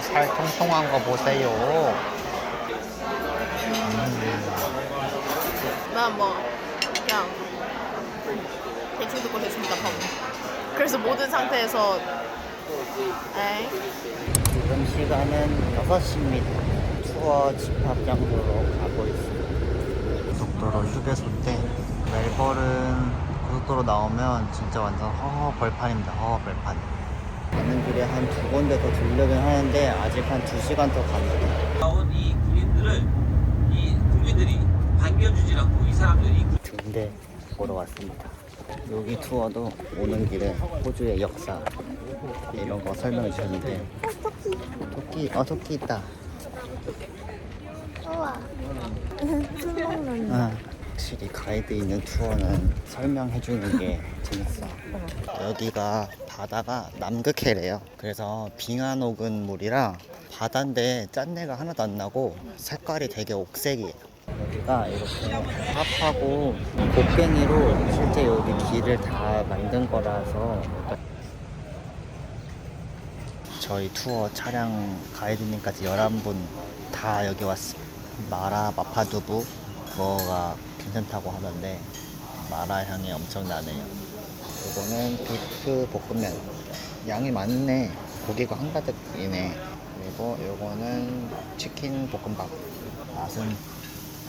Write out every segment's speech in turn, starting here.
살 통통한 거 보세요. 난 뭐 그냥 대충 듣고 대충 답하고. 그래서 모든 상태에서 에이 지금 시간은 6시입니다. 투어 집합 장소로 가고 있습니다. 고속도로 휴게소인데 멜버른 고속도로 나오면 진짜 완전 허허 벌판입니다. 허허 벌판. 가는 길에 한 두 군데 더 들르긴 하는데 아직 한 2시간 더 갑니다. 나온 이 군인들을 이 국민들이 반겨주지 않고 이 사람들이 근데 보러 왔습니다. 여기 투어도 오는 길에 호주의 역사 이런 거 설명해 주셨는데 토끼 있다. 우와 술 먹는 확실히 가이드 있는 투어는 설명해 주는 게 재밌어. 여기가 바다가 남극해래요. 그래서 빙하 녹은 물이라 바다인데 짠내가 하나도 안 나고 색깔이 되게 옥색이에요. 여기가 이렇게 합하고 곡괭이로 실제 여기 길을 다 만든 거라서 저희 투어 차량 가이드님까지 11분 다 여기 왔습니다. 마라 마파두부 뭐가 괜찮다고 하던데 마라 향이 엄청 나네요. 이거는 비프 볶음면 양이 많네. 고기가 한가득이네. 그리고 요거는 치킨 볶음밥. 맛은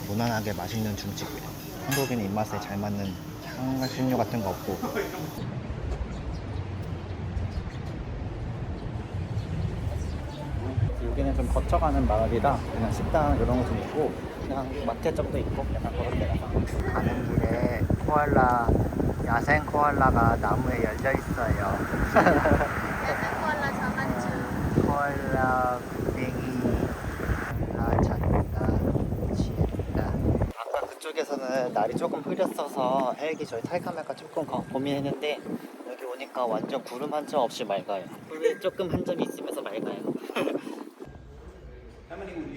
무난하게 맛있는 중식. 한국인 입맛에 잘 맞는 향신료 같은 거 없고. 여기는 좀 거쳐가는 마을이라 그냥 식당 이런 거 좀 있고 그냥 마켓점도 있고 약간 그런 데라서. 가는 길에 코알라, 야생 코알라가 나무에 열려 있어요. 코알라 자만추 코알라 굴뱅이 찾다 취했다. 아까 그쪽에서는 날이 조금 흐렸어서 헬기 저희 탈까 말까 조금 고민했는데 여기 오니까 완전 구름 한 점 없이 맑아요. 구름이 조금 한 점이 있으면서 맑아요.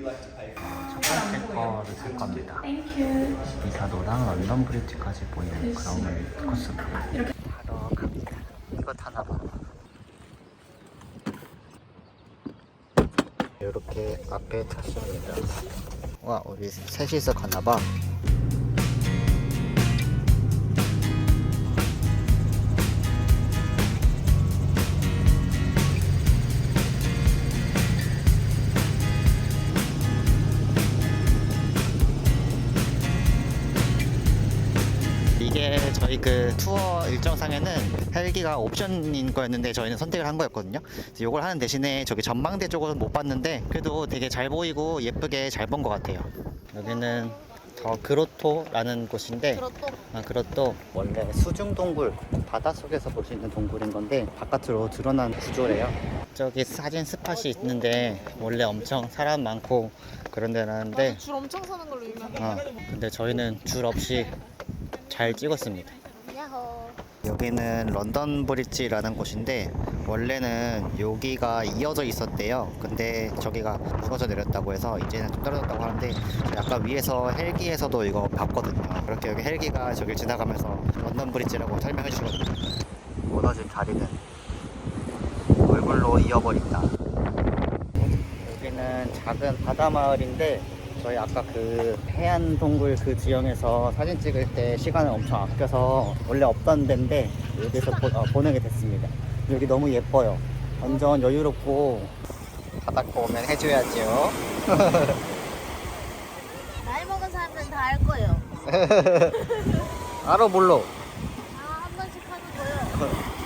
첫 번째 거를 살 겁니다. 이사도랑 런던 브리지까지 보이는 그런 코스로 타러 갑니다. 이거 타나봐. 이렇게 앞에 탔습니다. 와, 우리 셋이서 가나봐. 이게 저희 그 투어 일정상에는 헬기가 옵션인 거였는데 저희는 선택을 한 거였거든요. 이걸 하는 대신에 저기 전망대 쪽은 못 봤는데 그래도 되게 잘 보이고 예쁘게 잘 본 것 같아요. 여기는 더 그로토라는 곳인데 그로토 원래 수중 동굴 바닷속에서 볼 수 있는 동굴인 건데 바깥으로 드러난 구조래요. 저기 사진 스팟이 있는데 원래 엄청 사람 많고 그런 데라는데 줄 엄청 서는 걸로 유명해. 근데 저희는 줄 없이 잘 찍었습니다. 야호. 여기는 런던 브릿지라는 곳인데 원래는 여기가 이어져 있었대요. 근데 저기가 무너져 내렸다고 해서 이제는 좀 떨어졌다고 하는데 아까 위에서 헬기에서도 이거 봤거든요. 그렇게 여기 헬기가 저길 지나가면서 런던 브릿지라고 설명해 주시거든요. 무너진 다리는 얼굴로 이어버린다. 여기는 작은 바다 마을인데 저희 아까 그 해안 동굴 그 지형에서 사진 찍을 때 시간을 엄청 아껴서 원래 없던 데인데 여기서 보내게 됐습니다. 여기 너무 예뻐요. 완전 여유롭고 바닷가 오면 해줘야죠. 나이 먹은 사람들은 다 알 거예요. 알아 몰라. 한 번씩 하는 거예요.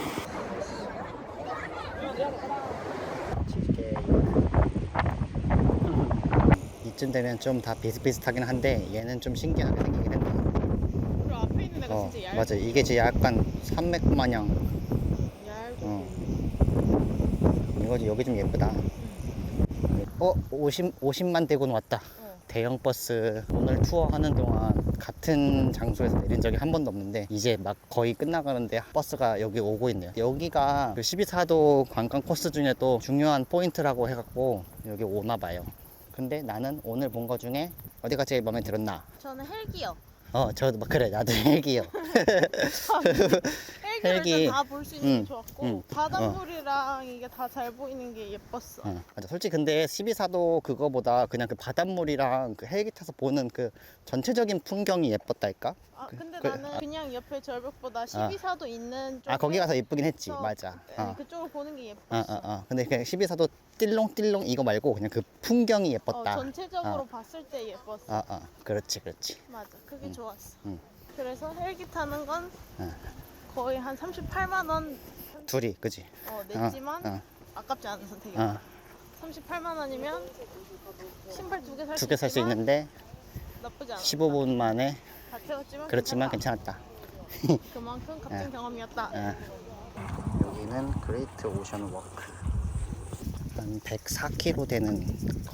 이쯤 되면 좀 다 비슷비슷하긴 한데 얘는 좀 신기하게 생기긴 했네. 그리고 앞에 있는 애가 진짜 얇고. 맞아. 이게 진짜 약간 산맥 마냥. 얇고. 이거지. 여기 좀 예쁘다. 50만 대군 왔다. 대형 버스. 오늘 투어 하는 동안 같은 장소에서 내린 적이 한 번도 없는데 이제 막 거의 끝나가는데 버스가 여기 오고 있네요. 여기가 그 12사도 관광 코스 중에 또 중요한 포인트라고 해갖고 여기 오나 봐요. 근데 나는 오늘 본 거 중에 어디가 제일 마음에 들었나? 저는 헬기요. 저도 그래. 나도 헬기요. 헬기를 헬기. 일단 다 볼 수 있는 게 좋았고 응. 바닷물이랑 이게 다 잘 보이는 게 예뻤어. 맞아. 솔직히 근데 12사도 그거보다 그냥 그 바닷물이랑 그 헬기 타서 보는 그 전체적인 풍경이 예뻤다니까. 아 근데 그- 나는 그냥 옆에 절벽보다 12사도 있는 쪽에 거기 가서 예쁘긴 했지. 서- 맞아. 네, 그쪽을 보는 게 예뻤어. 근데 그냥 12사도 띠롱띠롱 이거 말고 그냥 그 풍경이 예뻤다. 전체적으로 봤을 때 예뻤어. 그렇지. 맞아. 그게 좋았어. 응. 그래서 헬기 타는 건 응. 거의 한 38만 원 둘이, 그지? 냈지만 아깝지 않은 선택이야. 38만 원이면 신발 두 개 살 수 두 개 살 수 있는데 나쁘지 않아. 15분 만에 다 태웠지만 그렇지만 괜찮다. 괜찮았다. 그만큼 값진 경험이었다. 여기는 그레이트 오션 워크. 한 104km 되는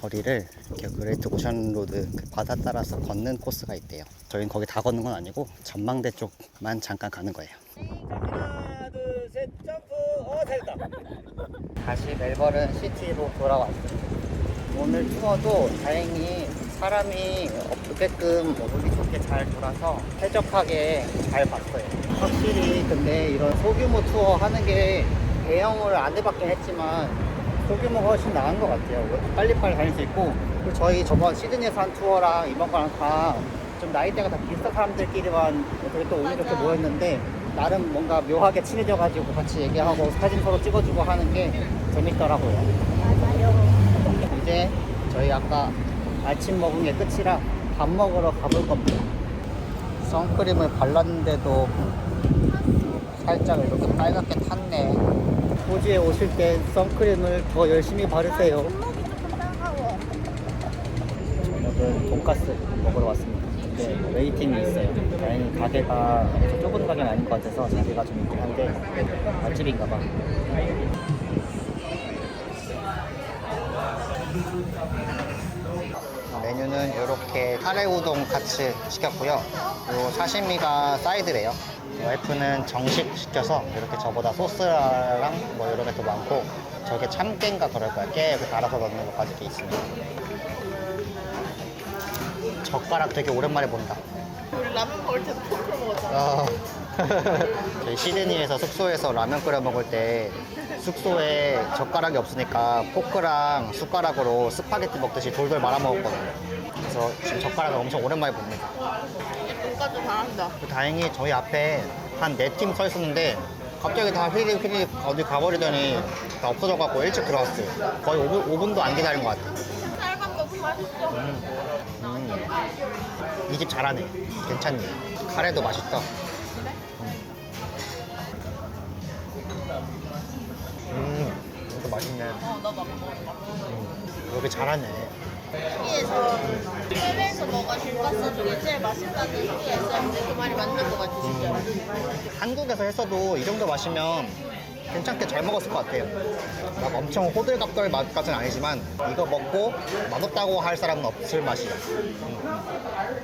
거리를 이렇게 그레이트 오션 로드 그 바다 따라서 걷는 코스가 있대요. 저희는 거기 다 걷는 건 아니고 전망대 쪽만 잠깐 가는 거예요. 하나, 둘, 셋, 점프. 잘했다. 다시 멜버른 시티로 돌아왔습니다. 오늘 투어도 다행히 사람이 없게끔 보기 좋게 잘 돌아서 쾌적하게 잘 봤어요. 확실히 근데 이런 소규모 투어 하는 게 대형을 안 해봤긴 했지만 소규모가 훨씬 나은 것 같아요. 빨리빨리 다닐 수 있고, 그리고 저희 저번 시드니에서 한 투어랑 이번 거랑 다 좀 나이대가 다 비슷한 사람들끼리만 되게 또 운이 좋게 모였는데 나름 뭔가 묘하게 친해져가지고 같이 얘기하고 사진 서로 찍어주고 하는 게 재밌더라고요. 맞아요. 이제 저희 아까 아침 먹은 게 끝이라 밥 먹으러 가볼 겁니다. 선크림을 발랐는데도 살짝 이렇게 빨갛게 탔네. 호주에 오실 때 선크림을 더 열심히 바르세요. 손목이 조금 따가워. 저녁은 돈가스 먹으러 왔습니다. 근데 웨이팅이 있어요. 다행히 가게가 저 좁은 가게는 아닌 것 같아서 자리가 좀 있긴 한데 맛집인가 봐. 메뉴는 이렇게 카레 우동 같이 시켰고요. 요 사시미가 사이드래요. 와이프는 정식 시켜서 이렇게 저보다 소스랑 뭐 여러 개 더 많고 저게 참깨인가 그럴 거야. 깨 이렇게 갈아서 넣는 것까지 이렇게 있습니다. 젓가락 되게 오랜만에 본다. 우리 라면 먹을 때도 포크로 먹었잖아. 저희 시드니에서 숙소에서 라면 끓여 먹을 때 숙소에 젓가락이 없으니까 포크랑 숟가락으로 스파게티 먹듯이 돌돌 말아 먹었거든요. 그래서 지금 젓가락을 엄청 오랜만에 봅니다. 눈까지 잘한다. 다행히 저희 앞에 한 4팀 서 있었는데 갑자기 다 휘리휘리 어디 가버리더니 다 없어져갖고 일찍 들어왔어요. 거의 5분도 안 기다린 것 같아요. 쌀밥 너무 맛있어. 이 집 잘하네. 괜찮네. 카레도 맛있다. 이것도 맛있네. 나 먹어. 여기 잘하네. 여기에서 해외에서 먹은 돈가스 중에 제일 맛있다는 소리가 있었는데 그 말이 맞는 것 같아 진짜. 한국에서 했어도 이 정도 마시면 괜찮게 잘 먹었을 것 같아요. 막 엄청 호들갑들 맛까지는 아니지만 이거 먹고 맛없다고 할 사람은 없을 맛이야.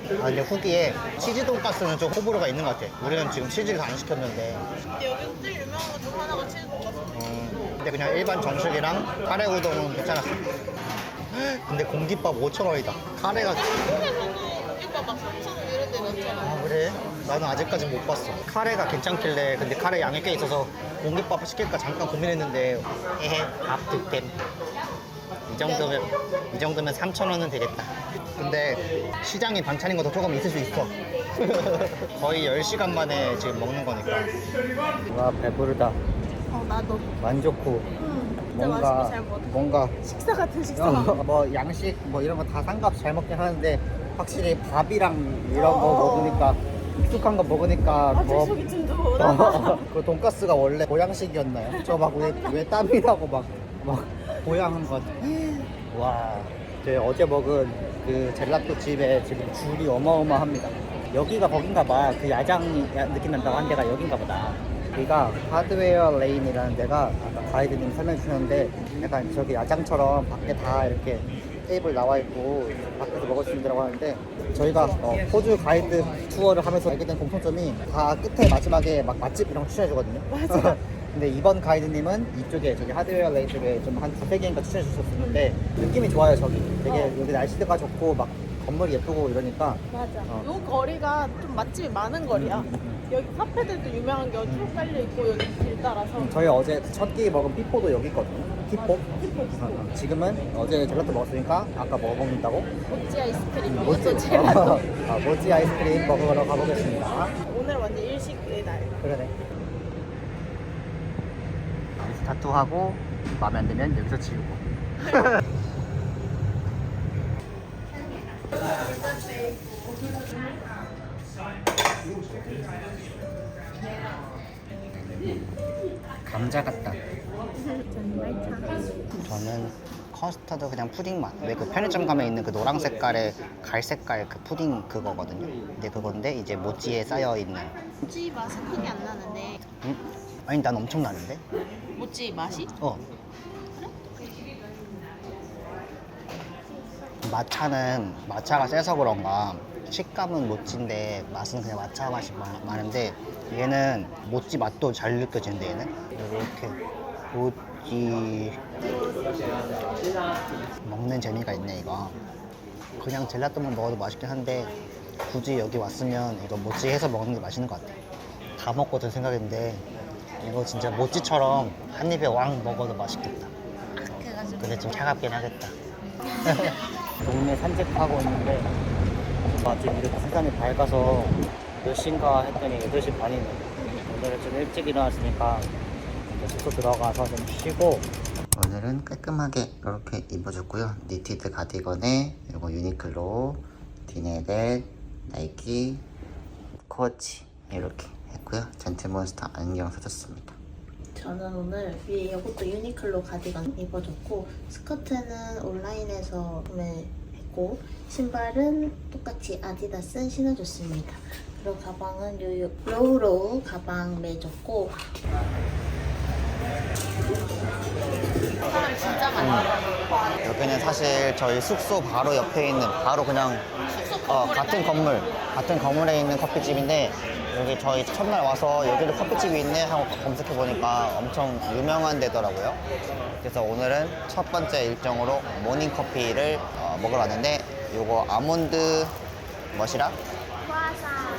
근데 후기에 치즈 돈가스는 좀 호불호가 있는 것 같아. 우리는 지금 치즈를 안 시켰는데 근데 여기 제일 유명한 것 중 하나가 치즈 돈가스. 근데 그냥 일반 정식이랑 카레 우동은 괜찮았어. 근데 공깃밥 5,000원이다. 카레가 한국에서는 공깃밥 막 3,000원 이런 데 넣잖아. 그래? 나는 아직까지 못 봤어. 카레가 괜찮길래 근데 카레 양이 꽤 있어서 공깃밥 시킬까 잠깐 고민했는데 에헤 밥 득템. 이 정도면 3,000원은 되겠다. 근데 시장에 반찬인 것도 조금 있을 수 있어. 거의 10시간 만에 지금 먹는 거니까. 와 배부르다. 나도. 만족후. 진짜 맛있게 잘 먹었어. 뭔가 식사 같은 식사. 뭐 양식 뭐 이런 거 다 상관없이 잘 먹긴 하는데 확실히 밥이랑 이런 거 먹으니까 익숙한 거 먹으니까 더 속이 든든하다. 그 돈가스가 원래 보양식이었나요? 저 막 왜 땀이 나고 막 보양한 것. 와, 제 어제 먹은 그 젤라또 집에 지금 줄이 어마어마합니다. 여기가 거긴가 봐. 그 야장 느낌 난다고 한 데가 여긴가 보다. 여기가 하드웨어 레인이라는 데가 아까 가이드님 설명해 주셨는데 약간 저기 야장처럼 밖에 다 이렇게 테이블 나와 있고 밖에서 먹을 수 있는 데라고 하는데 저희가 호주 가이드 투어를 하면서 알게 된 공통점이 다 끝에 마지막에 막 맛집 이런 거 추천해 주거든요. 맞아. 근데 이번 가이드님은 이쪽에 저기 하드웨어 레인 쪽에 좀 한 두세 개인가 추천해 주셨었는데 느낌이 좋아요. 저기 되게 여기 날씨가 좋고 막 건물이 예쁘고 이러니까. 맞아. 어. 요 거리가 좀 맛집이 많은 거리야. 여기 카페들도 유명한 게 쭉 깔려 있고 여기 길 따라서. 저희 어제 첫 끼 먹은 피포도 여기 있거든요. 피포. 피포. 지금은 어제 젤라또 먹었으니까 아까 뭐 먹는다고? 모찌 아이스크림 모찌 먹었어 젤라또. 모찌 아이스크림 먹으러 가보겠습니다. 오늘 완전 일식의 날. 그러네. 여기서 타투하고 마음에 안 들면 여기서 지우고. 감자 같다. 저는 커스터드 그냥 푸딩만. 왜 그 편의점 가면 있는 그 노랑 색깔의 갈 색깔 그 푸딩 그거거든요. 근데 그건데 이제 모찌에 쌓여 있는. 모찌 맛은 크게 안 나는데. 아니 난 엄청 나는데. 모찌 맛이? 마차는 마차가 세서 그런가 식감은 모찌인데 맛은 그냥 마차 맛이 많은데 얘는 모찌 맛도 잘 느껴지는데 얘는 이렇게 모찌 먹는 재미가 있네 이거. 그냥 젤라또만 먹어도 맛있긴 한데 굳이 여기 왔으면 이거 모찌 해서 먹는 게 맛있는 것 같아. 다 먹고 든 생각인데 이거 진짜 모찌처럼 한 입에 왕 먹어도 맛있겠다. 근데 좀 차갑긴 하겠다. 동네 산책하고 있는데 마침 이렇게 세상이 밝아서 몇 시인가 했더니 8시 반이네. 오늘은 좀 일찍 일어났으니까 이제 숙소 들어가서 좀 쉬고. 오늘은 깔끔하게 이렇게 입어줬고요. 니티드 가디건에 이거 유니클로, 디네겟, 나이키, 코치 이렇게 했고요. 젠틀몬스터 안경 사줬습니다. 저는 오늘 위에 이것도 유니클로 가디건 입어줬고 스커트는 온라인에서 구매했고 신발은 똑같이 아디다스 신어줬습니다. 그리고 가방은 로우로우 가방 매줬고 사람 진짜 많아. 여기는 사실 저희 숙소 바로 옆에 있는 바로 그냥 같은 건물에 있는 커피집인데 여기 저희 첫날 와서 여기도 커피집이 있네 하고 검색해 보니까 엄청 유명한 데더라고요. 그래서 오늘은 첫 번째 일정으로 모닝 커피를 먹으러 왔는데 요거 아몬드 뭐시라?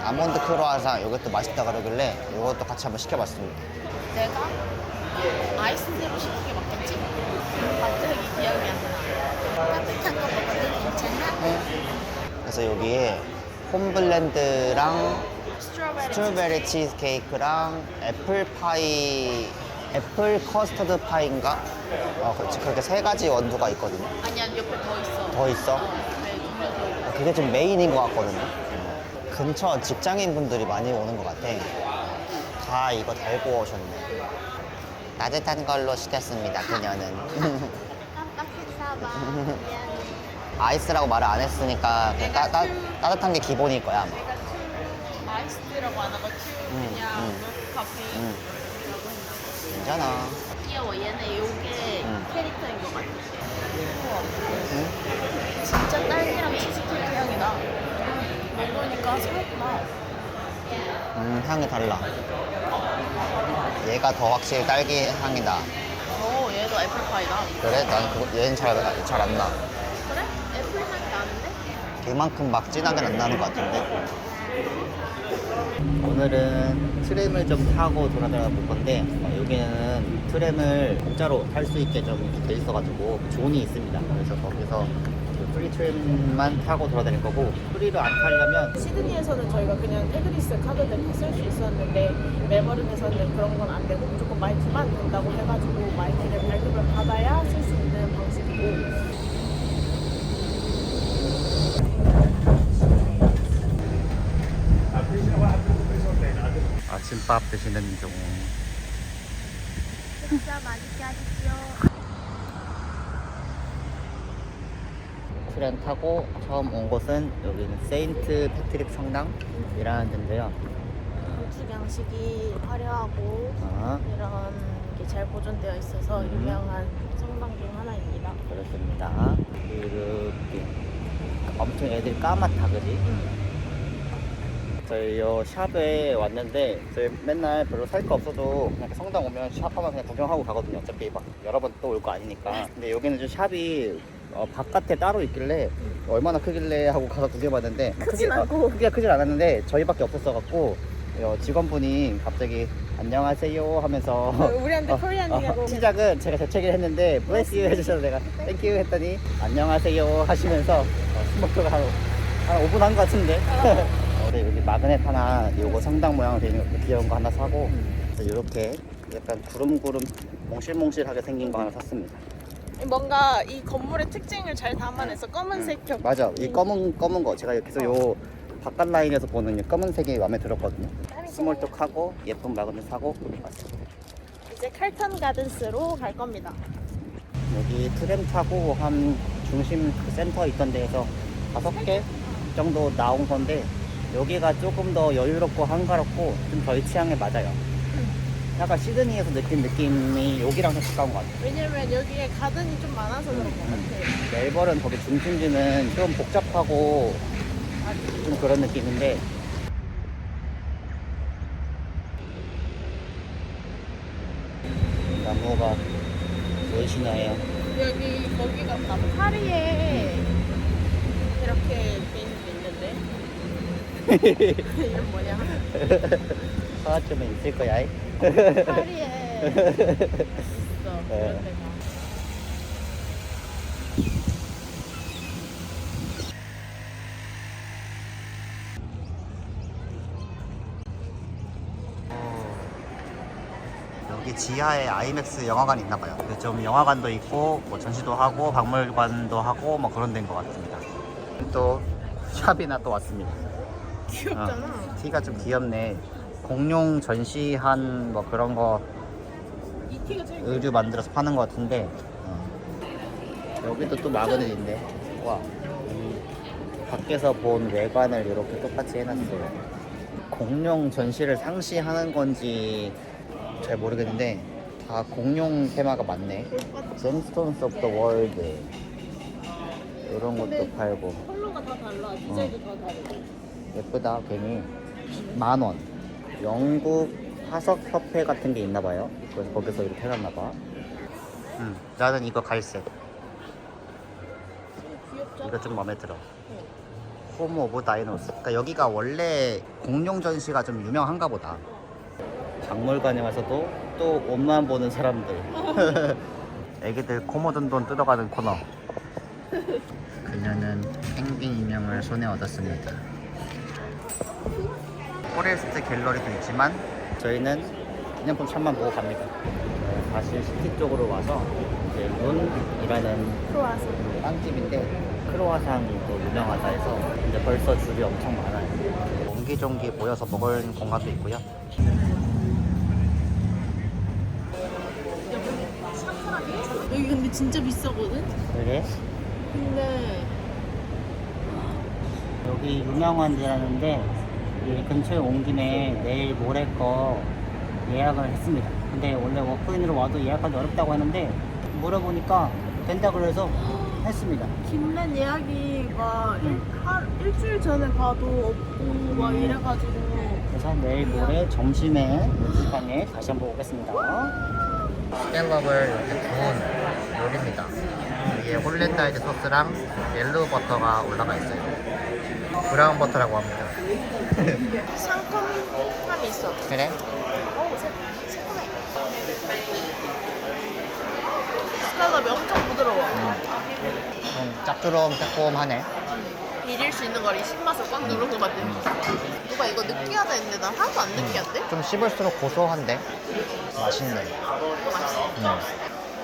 아몬드 크로아상 이것도 맛있다 그러길래 이것도 같이 한번 시켜봤습니다. 내가 아이스티로 시키게 맞겠지? 갑자기 기억이 안 나. 따뜻한 거 먹어도 괜찮아? 그래서 여기에 홈블렌드랑 스트로베리 치즈케이크랑 애플파이, 애플 커스터드 파이인가? 그렇지. 그렇게 3가지 원두가 있거든요. 아니 옆에 더 있어. 더 있어? 네, 두개 더 있어. 그게 좀 메인인 것 같거든요. 근처 직장인 분들이 많이 오는 것 같아. 다 이거 달고 오셨네. 따뜻한 걸로 시켰습니다, 그녀는. 깜빡했어봐. 미안해. 아이스라고 말을 안 했으니까 그냥 따뜻한 게 기본일 거야, 아마. 내가 아이스티라고 안 하고 그냥 커피. 괜찮아. 귀여워. 얘네 요게 응. 캐릭터인 것 같아. 우와. 진짜 딸기랑 치즈케이크 향이 나. 먹으니까 새롭구나. 향이 달라. 얘가 더 확실히 딸기 향이 나. 얘도 애플파이다. 그래? 난 얘는 잘 안 나. 그래? 애플 향이 나는데? 그만큼 막 진하게 안 나는 것 같은데. 오늘은 트램을 좀 타고 돌아다녀 볼 건데 여기는 트램을 공짜로 탈 수 있게 좀 돼 있어가지고 존이 있습니다. 그래서 거기서 그 프리 트램만 타고 돌아다닐 거고 프리를 안 타려면 시드니에서는 저희가 그냥 테그리스 카드를 쓸 수 있었는데 멜버른에서는 그런 건 안 되고 무조건 마이키만 된다고 해가지고 마이키를 발급을 받아야 쓸 수 있는 방식이고 아침밥 드시는 중. 진짜 맛있게 하십시오. 트램 타고 처음 온 곳은 여기는 세인트 패트릭 성당이라는 데인데요. 건축 양식이 화려하고 아, 이런 게 잘 보존되어 있어서 유명한 성당 중 하나입니다. 그렇습니다. 이렇게 엄청 애들이 까맣다, 그지? 저희 요 샵에 왔는데 저희 맨날 별로 살 거 없어도 그냥 성당 오면 샵 한번 그냥 구경하고 가거든요. 어차피 막 여러 번 또 올 거 아니니까. 근데 여기는 좀 샵이 바깥에 따로 있길래 얼마나 크길래 하고 가서 구경해봤는데 크진 않고. 크기가 크진 않았는데 저희밖에 없었어갖고 직원분이 갑자기 안녕하세요 하면서 우리한테 코리안이라고. 시작은 제가 재채기를 했는데 bless you 해주셔서 내가 thank you 했더니 안녕하세요 하시면서 스모크가 한 5분 한 것 같은데 우리 여기 마그넷 하나 요거 성당 모양으로 되어 있는 거 귀여운 거 하나 사고 이렇게 약간 구름구름 몽실몽실하게 생긴 거 하나 샀습니다. 뭔가 이 건물의 특징을 잘 담아내서 검은색 벽. 맞아. 이 검은 거 제가 계속 요 바깥 라인에서 보는 이 검은색이 마음에 들었거든요. 스몰톡 하고 예쁜 마그넷 사고 왔어요. 이제 칼턴 가든스로 갈 겁니다. 여기 트램 타고 한 중심 그 센터 있던 데에서 5개 정도 나온 건데 여기가 조금 더 여유롭고 한가롭고 좀 저희 취향에 맞아요. 약간 시드니에서 느낀 느낌이 여기랑 좀 가까운 것 같아요. 왜냐면 여기에 가든이 좀 많아서 그런 것 같아. 멜버른 거기 중심지는 좀 복잡하고 좀 그런 느낌인데 나무가 보이시나요? 여기 거기 같다. 파리에 이렇게 돼 있는 게 있는데. 이름 뭐냐? 사와쯤에 있을 거야. 파리에 있어. 그런 데가. 여기 지하에 아이맥스 영화관이 있나 봐요. 좀 영화관도 있고 뭐 전시도 하고 박물관도 하고 뭐 그런 데인 것 같습니다. 또 샵이나 또 왔습니다. 귀엽잖아. 티가 좀 귀엽네. 공룡 전시한 뭐 그런 거 이 티가 제일 의류 만들어서 파는 것 같은데 여기도 또 마그넷 있네. 와, 밖에서 본 외관을 이렇게 똑같이 해놨어요. 공룡 전시를 상시하는 건지 잘 모르겠는데 다 공룡 테마가 많네. Gemstones of the World 이런 것도 팔고 컬러가 다 달라. 디자인도 다 다르고. 예쁘다. 괜히 10,000원. 영국 화석협회 같은 게 있나 봐요. 그래서 거기서 이렇게 해놨나 봐. 나는 이거 갈색. 귀엽잖아. 이거 좀 마음에 들어. 홈 오브 다이노스. 그러니까 여기가 원래 공룡 전시가 좀 유명한가 보다. 박물관에 와서도 또 옷만 보는 사람들. 애기들 코모든 돈 뜯어가는 코너. 그녀는 펭귄 인형을 손에 얻었습니다. 포레스트 갤러리도 있지만 저희는 기념품 샵만 보고 갑니다. 다시 시티 쪽으로 와서 이제 룬이라는 크로아상. 빵집인데 크로와상이 또 유명하다 해서 이제 벌써 줄이 엄청 많아요. 옹기종기 모여서 먹을 공간도 있고요. 여기 근데 진짜 비싸거든? 그래? 근데 여기 유명한 데라는데 이 근처에 온 김에 내일 모레 거 예약을 했습니다. 근데 원래 워크인으로 와도 예약하기 어렵다고 하는데 물어보니까 된다 그래서 했습니다. 김맨 예약이 막 일주일 전에 봐도 없고 막 이래가지고. 그래서 내일 모레 점심에 시간에 다시 한번 오겠습니다. 샐럽을 이렇게 구운 요리입니다. 위에 홀랜다이드 소스랑 옐로우 버터가 올라가 있어요. 브라운 버터라고 합니다. 상큼함이 있어. 그래? 어우, 새콤해. 스칼럽이 엄청 부드러워. 좀 짭조름하네. 비릴 수 있는 거리 신맛을 꽉 누른 것 같은. 누가 이거 느끼하다 했는데 난 하나도 안 느끼한데? 좀 씹을수록 고소한데 맛있네. 이거 맛있어.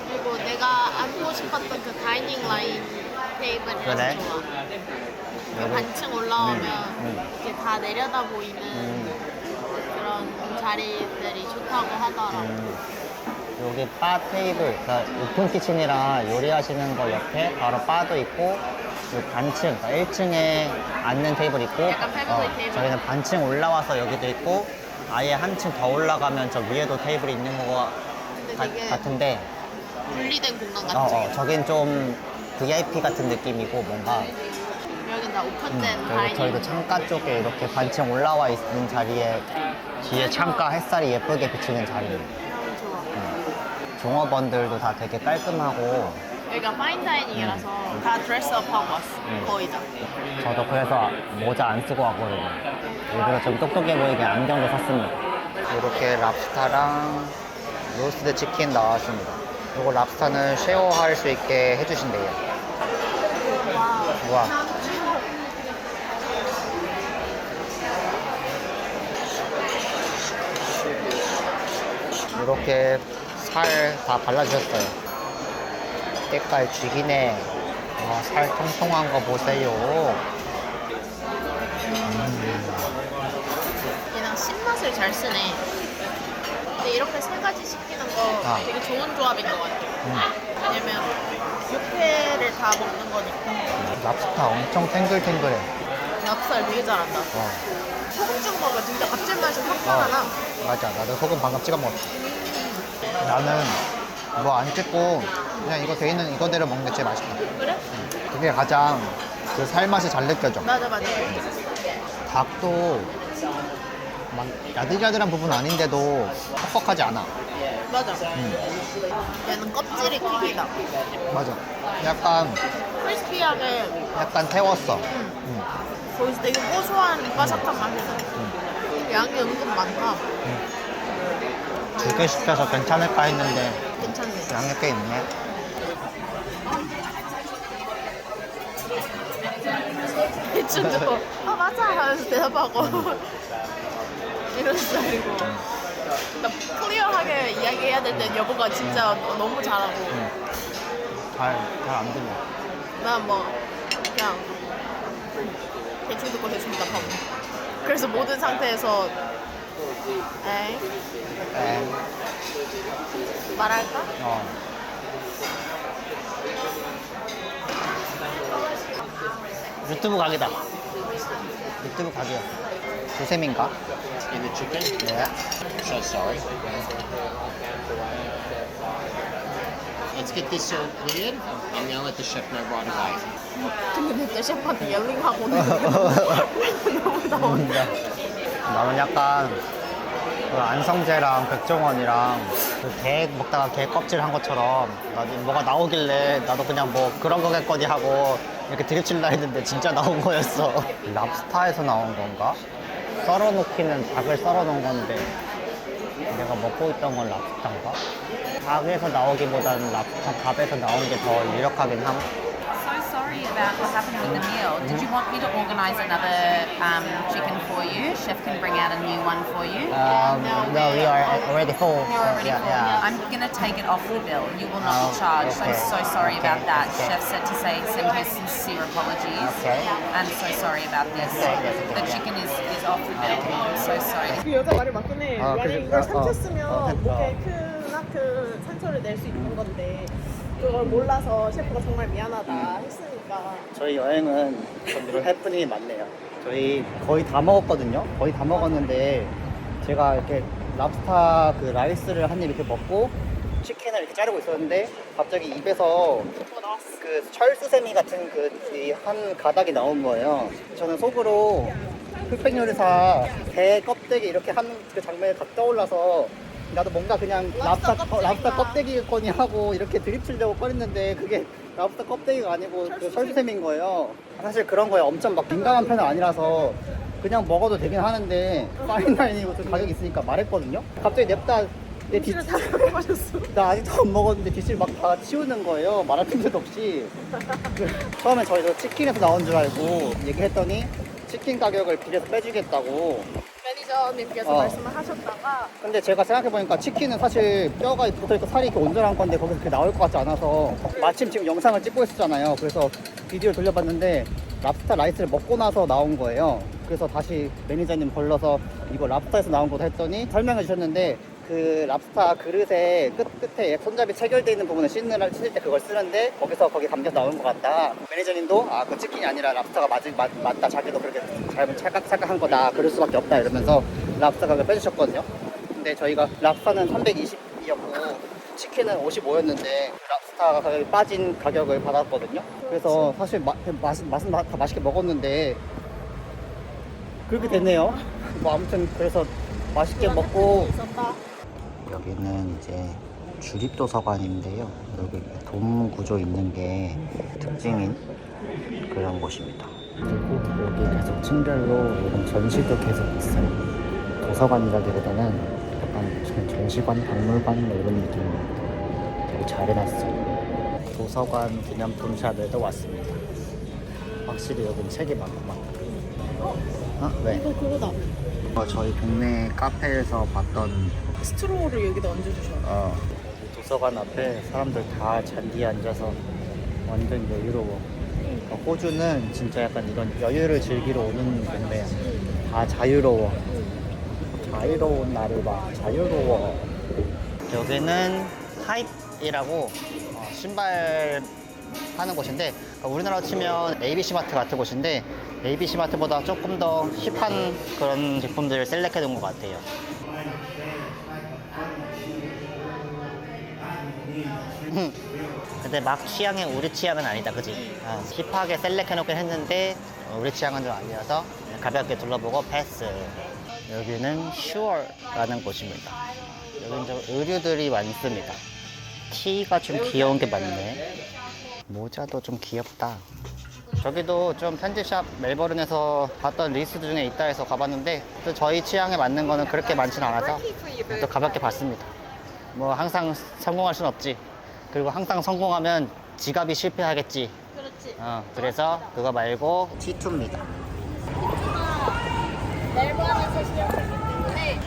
그리고 내가 앉고 싶었던 그 다이닝 라인 테이블이라서 그래? 좋아. 그 반층 올라오면 이렇게 다 내려다 보이는 그런 자리들이 좋다고 하더라고. 여기 바 테이블, 그러니까 오픈 키친이라 요리하시는 거 옆에 바로 바도 있고 요 반층, 그러니까 1층에 앉는 테이블 있고 약간 패밀리 테이블. 저희는 반층 올라와서 여기도 있고 아예 한층 더 올라가면 저 위에도 테이블이 있는 거 근데 되게 같은데 분리된 공간 같지? 저긴 좀 VIP 같은 느낌이고 뭔가 여긴 다 오픈된 그리고 다이닝. 저희도 창가 쪽에 이렇게 반층 올라와 있는 자리에 뒤에 창가 햇살이 예쁘게 비치는 자리. 너무 좋아. 종업원들도 다 되게 깔끔하고 여기가 파인다이닝이라서 다 드레스업하고 왔어. 거의 다. 저도 그래서 모자 안 쓰고 왔거든요. 일부러 좀 똑똑해 보이게 안경도 샀습니다. 이렇게 랍스타랑 로스트 치킨 나왔습니다. 이거 랍스타는 쉐어할 수 있게 해주신대요. 우와. 이렇게 살 다 발라주셨어요. 때깔 죽이네. 와, 살 통통한 거 보세요. 그냥 신맛을 잘 쓰네. 근데 이렇게 세 가지 시키는 거 아. 되게 좋은 조합인 것 같아. 왜냐면 육회를 다 먹는 거니까. 랍스타 엄청 탱글탱글해. 납살 되게 잘한다. 소금 찍어 먹으면 진짜 감칠맛이 확 살아나. 맞아, 나도 소금 방금 찍어 먹었지. 나는 뭐 안 찍고 그냥 이거 돼 있는 이거대로 먹는 게 제일 맛있다. 그래? 그게 가장 그 살맛이 잘 느껴져. 맞아. 닭도 막 야들야들한 부분 아닌데도 퍽퍽하지 않아. 맞아. 얘는 껍질이 킥이다. 맞아. 약간 크리스피하게 태웠어. 거기서 되게 고소한 바삭한 맛이 나. 양이 은근 많다. 2개 시켜서 괜찮을까 했는데 괜찮네. 양이 꽤 있네. 대충도 맞아 하면서 대답하고 이런 스타일이고. 그러니까 클리어하게 이야기해야 될 땐 여보가 진짜 너무 잘하고 잘 안 들려. 난 뭐 그냥 대충 듣고 대충 답하고. 그래서 모든 상태에서 에이 말할까? 유튜브 각이다. 유튜브 각이야. 조셈인가? In the chicken? 네. So sorry. Let's get this served cleared. I'm gonna let the chef know right away. 근데 진짜 셰프한테 옐링하고 오는 게 너무 나온다. 나는 약간 그 안성재랑 백종원이랑 그 게 먹다가 게 껍질 한 것처럼 나도 뭐가 나오길래 나도 그냥 뭐 그런 거겠거니 하고 이렇게 드립칠라 했는데 진짜 나온 거였어. 랍스타에서 나온 건가? 썰어놓기는 닭을 썰어놓은 건데 내가 먹고 있던 건 랍스타인가? 닭에서 나오기보다는 랍스타 밥에서 나온 게 더 유력하긴 함. So sorry about what happened with the meal. Did you want me to organise another chicken for you? Chef can bring out a new one for you. No, we are already full. You're already Yeah, full. yeah. I'm going to take it off the bill. You will not Oh, be charged. okay. I'm so sorry Okay, about that. okay. Chef said to send his sincere apologies. Okay. I'm so sorry about this. Okay, that's okay, The yeah. chicken is off the bill. I'm so sorry. 그 여자 말이 맞긴 해. 아, 만약에 그지? 이걸 어, 삼켰으면 어, 목에 크나큰 상처를 낼 수 있는 건데 그걸 몰라서 셰프가 정말 미안하다 했으니까. 저희 여행은 이런 해프닝이 많네요. 저희 거의 다 먹었거든요. 거의 다 먹었는데 제가 이렇게 랍스타 그 라이스를 한 입 이렇게 먹고 치킨을 이렇게 자르고 있었는데 갑자기 입에서 그 철수세미 같은 그 한 가닥이 나온 거예요. 저는 속으로 흑백 요리사 게 껍데기 이렇게 하는 그 장면이 각 떠올라서 나도 뭔가 그냥 랍스타 껍데기거니 하고 이렇게 드립치려고 꺼냈는데 그게 랍스타 껍데기가 아니고 그 철수세미인 거예요. 사실 그런 거에 엄청 막 민감한 편은 아니라서 그냥 먹어도 되긴 하는데 파인다이닝이고 좀 가격이 있으니까 말했거든요. 갑자기 냅다 내 뒷, 다 먹어버렸어. 나 아직도 안 먹었는데 뒷실 막 다 치우는 거예요. 말할 틈새도 없이. 처음에 저희도 치킨에서 나온 줄 알고 얘기했더니 치킨 가격을 비례해서 빼주겠다고. 매니저님께서 어. 말씀을 하셨다가 근데 제가 생각해보니까 치킨은 사실 뼈가 붙어있고 살이 이렇게 온전한 건데 거기서 그렇게 나올 것 같지 않아서 마침 지금 영상을 찍고 있었잖아요. 그래서 비디오를 돌려봤는데 랍스타 라이스를 먹고 나서 나온 거예요. 그래서 다시 매니저님 불러서 이거 랍스타에서 나온 거다 했더니 설명해 주셨는데 그 랍스타 그릇에 끝에 손잡이 체결되어 있는 부분을 씻을 때 그걸 쓰는데 거기 감겨서 나온 것 같다. 매니저님도 아, 그 치킨이 아니라 랍스타가 맞다. 자기도 그렇게 잘못 착각한 거다. 그럴 수밖에 없다. 이러면서 랍스타 가격을 빼주셨거든요. 근데 저희가 랍스타는 320이었고 치킨은 55였는데 랍스타 가격이 빠진 가격을 받았거든요. 그래서 사실 맛은 다 맛있게 먹었는데 그렇게 됐네요. 뭐 아무튼 그래서 맛있게 먹고 있었다. 여기는 이제 주립도서관인데요. 여기 돔 구조 있는 게 특징인 그런 곳입니다. 그리고 여기 계속 층별로 이런 전시도 계속 있어요. 도서관이라기보다는 약간 전시관, 박물관 뭐 이런 느낌입니다. 되게 잘 해놨어요. 도서관 기념품샵에도 왔습니다. 확실히 여긴 책이 많구만. 왜? 이거 그거다. 저희 동네 카페에서 봤던 스트로우를 여기다 얹어주셔. 도서관 앞에 사람들 다 잔디에 앉아서 완전 여유로워. 호주는 진짜 약간 이런 여유를 즐기러 오는 동네야. 다 자유로워. 자유로운 나를 봐. 자유로워. 여기는 하이이라고 신발 파는 곳인데 우리나라로 치면 ABC 마트 같은 곳인데 ABC 마트보다 조금 더 힙한 그런 제품들을 셀렉해 놓은 것 같아요. 근데 막 취향이 우리 취향은 아니다, 그지? 힙하게 셀렉해 놓긴 했는데 우리 취향은 좀 아니어서 가볍게 둘러보고 패스. 여기는 슈어라는 곳입니다. 여기는 좀 의류들이 많습니다. 티가 좀 귀여운 게 많네. 모자도 좀 귀엽다. 저기도 좀 편집샵 멜버른에서 봤던 리스트 중에 있다 해서 가봤는데 또 저희 취향에 맞는 거는 그렇게 많지는 않아서 또 가볍게 봤습니다. 뭐 항상 성공할 순 없지. 그리고 항상 성공하면 지갑이 실패하겠지. 그렇지. 그래서 그거 말고 T2입니다. 멜버른에서 시작했기 때문에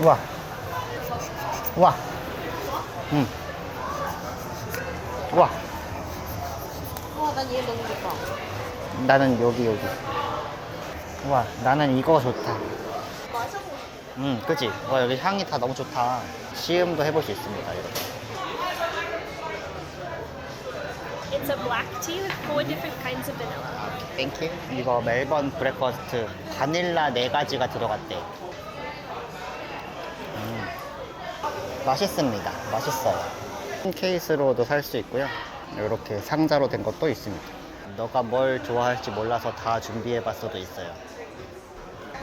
우와. 우와. 우와. 난 얘 너무 좋다. 나는 여기. 우와, 나는 이거 좋다. 마셔보고 그치? 여기 향이 다 너무 좋다. 시음도 해볼 수 있습니다, 이렇게. It's a black tea with 4 different kinds of vanilla. 땡큐. 이거 멜번 브레커스트 바닐라 4가지가 들어갔대. 맛있습니다. 맛있어요. 케이스로도 살 수 있고요. 이렇게 상자로 된 것도 있습니다. 너가 뭘 좋아할지 몰라서 다 준비해봤어도 있어요.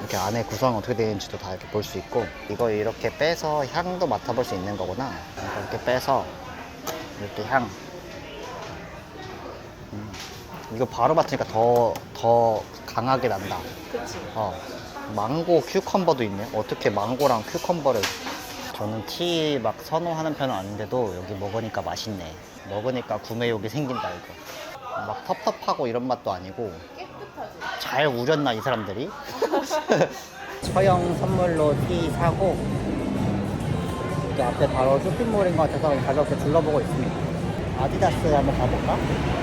이렇게 안에 구성이 어떻게 되는지도 다 이렇게 볼 수 있고, 이거 이렇게 빼서 향도 맡아볼 수 있는 거구나. 이렇게 빼서 이렇게 향. 이거 바로 맡으니까 더 강하게 난다. 그치. 망고 큐컴버도 있네. 어떻게 망고랑 큐컴버를. 저는 티 막 선호하는 편은 아닌데도 여기 먹으니까 맛있네. 먹으니까 구매욕이 생긴다, 이거. 막 텁텁하고 이런 맛도 아니고. 깨끗하지. 잘 우렸나, 이 사람들이? 처형 선물로 티 사고, 여기 앞에 바로 쇼핑몰인 것 같아서 가볍게 둘러보고 있습니다. 아디다스 한번 가볼까?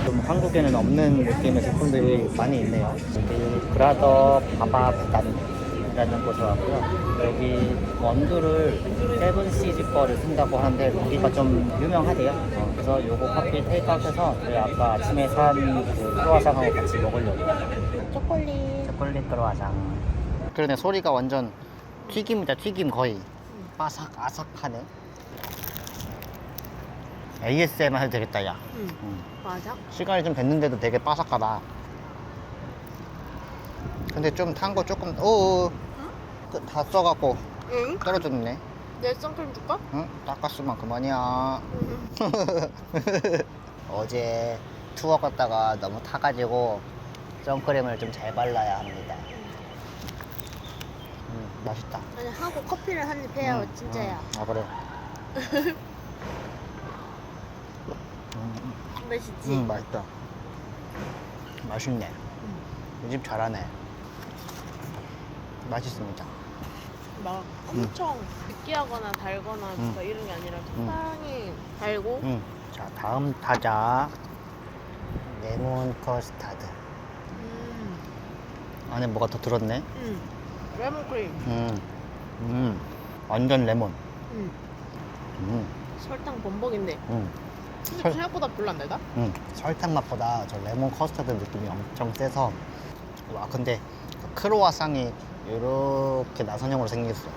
좀 한국에는 없는 느낌의 제품들이 많이 있네요. 여기 브라더 바바부단이라는 곳에 왔고요. 여기 원두를 세븐시즈 거를 쓴다고 하는데 여기가 좀 유명하대요. 그래서 요거 커피 테이크아웃해서 저희 아까 아침에 산 그 크로와상하고 같이 먹으려고. 초콜릿 크로와상. 그러네, 소리가 완전 튀김이다. 튀김 거의. 바삭 아삭하네. ASMR 해도 되겠다, 야. 맞아? 시간이 좀 됐는데도 되게 바삭하다. 근데 좀 탄 거 조금, 다 써갖고 응? 떨어졌네. 내 선크림 줄까? 응? 닦았으면 그만이야. 어제 투어 갔다가 너무 타가지고 선크림을 좀 잘 발라야 합니다. 맛있다. 아니 하고 커피를 한 입 해야 진짜야. 아, 그래. 맛있지? 맛있다. 맛있네. 이 집 잘하네. 맛있습니다. 막 엄청 느끼하거나 달거나 뭐 이런 게 아니라 적당히 달고. 자, 다음 타자. 레몬 커스타드. 안에 뭐가 더 들었네? 레몬크림. 완전 레몬. 설탕 범벅인데. 설- 생각보다 별로 안 달다? 설탕 맛보다 저 레몬 커스터드 느낌이 엄청 세서. 와, 근데 크로와상이 이렇게 나선형으로 생겼어.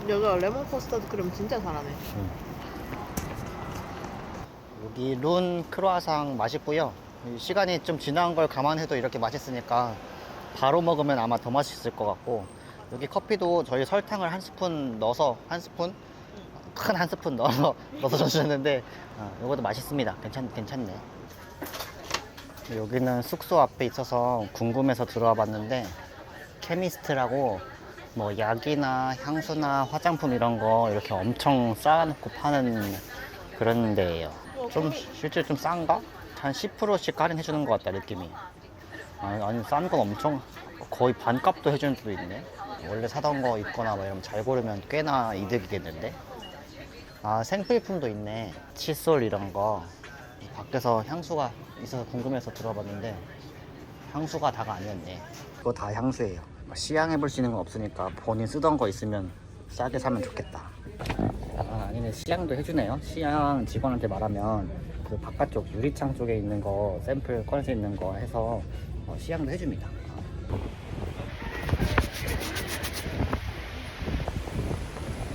여기가 레몬 커스터드 크림 진짜 잘하네. 여기 룬 크로와상 맛있고요. 이 시간이 좀 지난 걸 감안해도 이렇게 맛있으니까 바로 먹으면 아마 더 맛있을 것 같고, 여기 커피도 저희 설탕을 한 스푼 넣어서 한 스푼 큰 한 스푼 넣어서 주셨는데 이것도 맛있습니다. 괜찮네. 여기는 숙소 앞에 있어서 궁금해서 들어와 봤는데 케미스트라고 뭐 약이나 향수나 화장품 이런 거 이렇게 엄청 쌓아놓고 파는 그런 데예요. 좀 실제로 좀 싼가? 한 10%씩 할인해 주는 것 같다 느낌이. 아니 싼 건 엄청 거의 반값도 해주는 데도 있네. 원래 사던 거 있거나 뭐 이러면 잘 고르면 꽤나 이득이겠는데. 생필품도 있네. 칫솔 이런 거. 밖에서 향수가 있어서 궁금해서 들어봤는데 향수가 다가 아니었네. 그거 다 향수예요. 시향해 볼 수 있는 건 없으니까 본인 쓰던 거 있으면 싸게 사면 좋겠다. 아니네, 시향도 해주네요. 시향 직원한테 말하면 그 바깥쪽 유리창 쪽에 있는 거 샘플 꺼낼 수 있는 거 해서 시향도 해줍니다.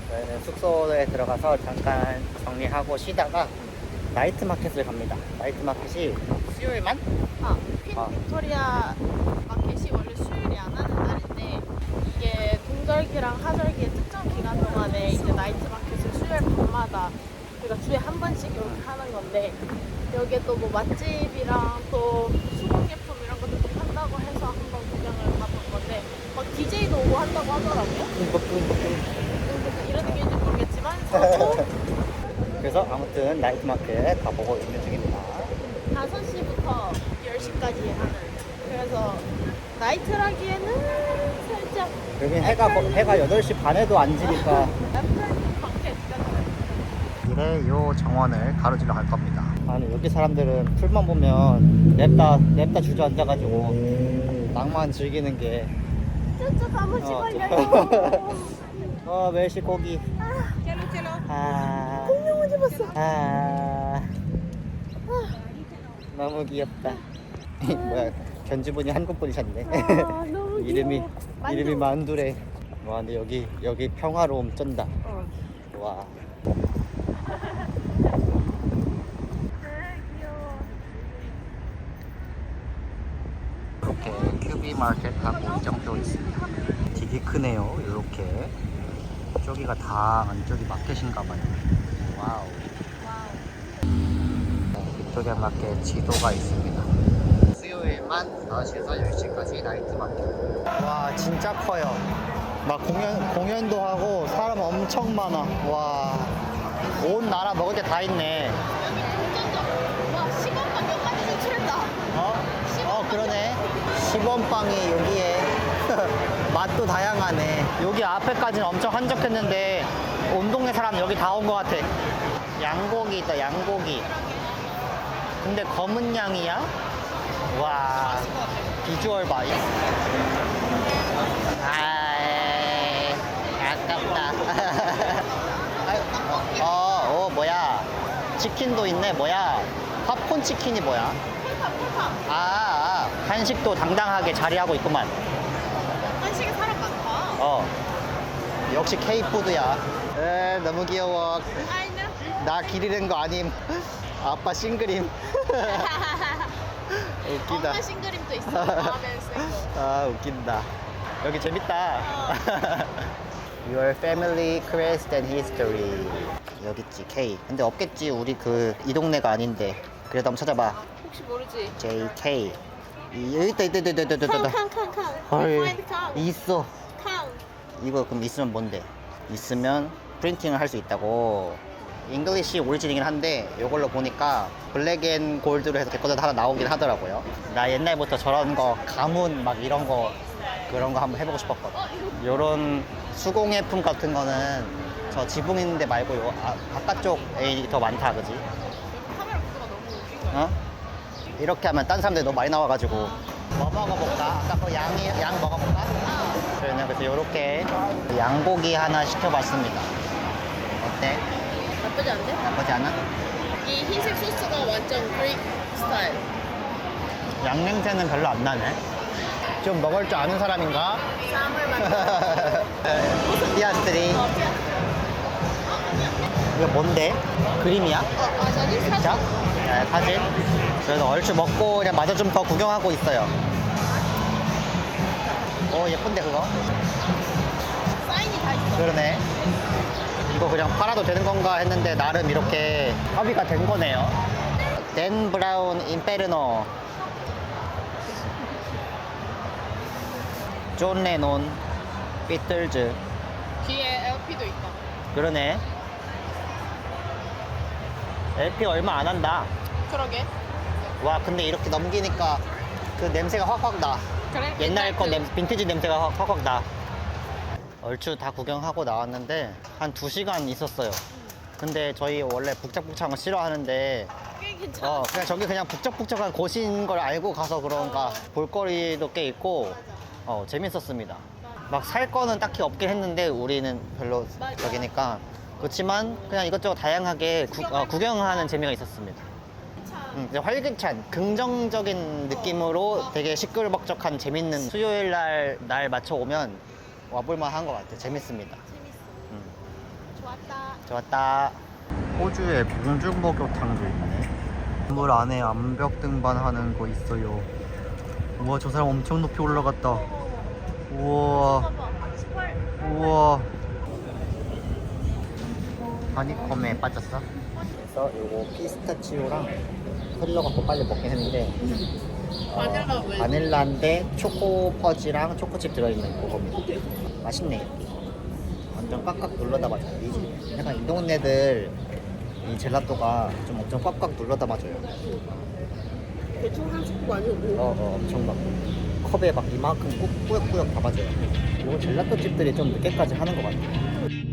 저희는 숙소에 들어가서 잠깐 정리하고 쉬다가 나이트 마켓을 갑니다. 나이트 마켓이 수요일만? 퀸 빅토리아 마켓이 원래 수요일이 안 하는 날인데 이게 동절기랑 하절기의 특정 기간 동안에 이제 나이트 마켓을 수요일 밤마다 그러니까 주에 한 번씩 이렇게 하는 건데 여기에 또 뭐 맛집이랑 또 수공예품 이런 것도 좀 한다고 해서 한번 구경을 가본 건데 DJ도 오고 한다고 하더라고요. 이런 느낌인지 모르겠지만 그래서 아무튼 나이트 마켓 가보고 있는 중입니다. 5시부터 10시까지 하는. 그래서 나이트라기에는 살짝 여기 해가 8시 반에도 안 지니까 애프터눈 광택 이래 요 정원을 가로질러 갈 겁니다. 아니 여기 사람들은 풀만 보면 냅다 주저앉아가지고 낭만 즐기는 게 쭈쭈 가무치 걸려요. 멸치고기. 공룡 오지 봤어. 너무 귀엽다. 뭐야 견주분이 한국분이셨네. 너무 이름이 귀여워. 이름이 만두래. 와 근데 여기 평화로움 쩐다. 와. 이렇게 큐비 마켓하고 이 정도 있습니다. 되게 크네요. 이렇게 저기가 다 안쪽이 마켓인가봐요. 와우. 빅토리아 마켓 지도가 있습니다. 수요일만 5시에서 10시까지 나이트 마켓. 와 진짜 커요. 막 공연도 하고 사람 엄청 많아. 와. 온 나라 먹을 게 다 있네. 와 10원빵 여기까지 진출했다. 그러네. 10원빵이 여기에 맛도 다양하네. 여기 앞에까지는 엄청 한적했는데 온 동네 사람 여기 다 온 것 같아. 양고기 있다, 양고기. 근데 검은 양이야? 와, 비주얼 봐. 아깝다. 뭐야. 치킨도 있네, 뭐야. 팝콘 치킨이 뭐야? 한식도 당당하게 자리하고 있구만. 한식에 사람 많다. 역시 K푸드야. 너무 귀여워. 나 길 잃은 거 아님. 아빠 싱그림. 웃기다. 엄마 싱그림도 있어. 마음에 쓰고. 웃긴다. 여기 재밌다. Your family crest and history. 여기 있지, K. 근데 없겠지, 우리 이 동네가 아닌데. 그래도 한번 찾아봐. 혹시 모르지? JK. 여기 있다. 캉. 헐, Find 캉. 있어. 캉. 이거 그럼 있으면 뭔데? 있으면 프린팅을 할 수 있다고. 잉글리시 오리진이긴 한데 이걸로 보니까 블랙 앤 골드로 해서 데코더 하나 나오긴 하더라고요. 나 옛날부터 저런 거 가문 막 이런 거 그런 거 한번 해보고 싶었거든. 요런 수공예품 같은 거는 저 지붕 있는데 말고 바깥쪽에 더 많다, 그지? 카메라 구도가 너무 웃긴 거야. 이렇게 하면 딴 사람들이 너무 많이 나와가지고 뭐 먹어볼까? 아까 그 양 먹어볼까? 저희는 그래서 요렇게 양고기 하나 시켜봤습니다. 어때? 나쁘지 않네? 나쁘지 않아? 이 흰색 소스가 완전 그릭 스타일. 양 냄새는 별로 안 나네. 좀 먹을 줄 아는 사람인가? 쌈을 만들어. 피아스트리. 이거 뭔데? 그림이야? 저기 사진. 자, 사진. 그래서 얼추 먹고 그냥 마저 좀 더 구경하고 있어요. 예쁜데 그거? 다 있어. 그러네. 이거 그냥 팔아도 되는 건가 했는데 나름 이렇게 협의가 된 거네요. 댄 브라운 인페르노, 존 레논, 비틀즈. 뒤에 LP도 있다. 그러네. LP 얼마 안 한다. 그러게. 와, 근데 이렇게 넘기니까 그 냄새가 확확 나. 그래? 옛날 거 그- 빈티지 냄새가 확확 나. 얼추 다 구경하고 나왔는데 한 2시간 있었어요. 근데 저희 원래 북적북적한 거 싫어하는데 꽤 괜찮아. 그냥 저기 그냥 북적북적한 곳인 걸 알고 가서 그런가 볼거리도 꽤 있고 재밌었습니다. 막 살 거는 딱히 없긴 했는데 우리는 별로 저기니까 그렇지만 그냥 이것저것 다양하게 구경하는 재미가 있었습니다. 이제 활기찬 긍정적인 느낌으로 되게 시끌벅적한 재밌는 수요일 날 맞춰 오면 와볼만 한 것 같아요. 재밌습니다. 좋았다. 좋았다. 호주에 공중목욕탕도 있네. 건물 안에 암벽 등반하는 거 있어요. 우와, 저 사람 엄청 높이 올라갔다. 우와, 우와. 하니콤에 빠졌어? 그래서 요거 피스타치오랑 흘러갖고 빨리 먹긴 했는데 바닐라 왜? 바닐라인데 초코 퍼지랑 초코칩 들어있는 그겁니다. 맛있네요. 완전 꽉꽉 눌러 담아줘. 약간 이 동네들 이 젤라또가 좀 엄청 꽉꽉 눌러 담아줘요. 대충 한 스푼 아니고. 엄청 막 컵에 막 이만큼 꾸역꾸역 담아줘요. 이거 젤라또 집들이 좀 늦게까지 하는 것 같아요.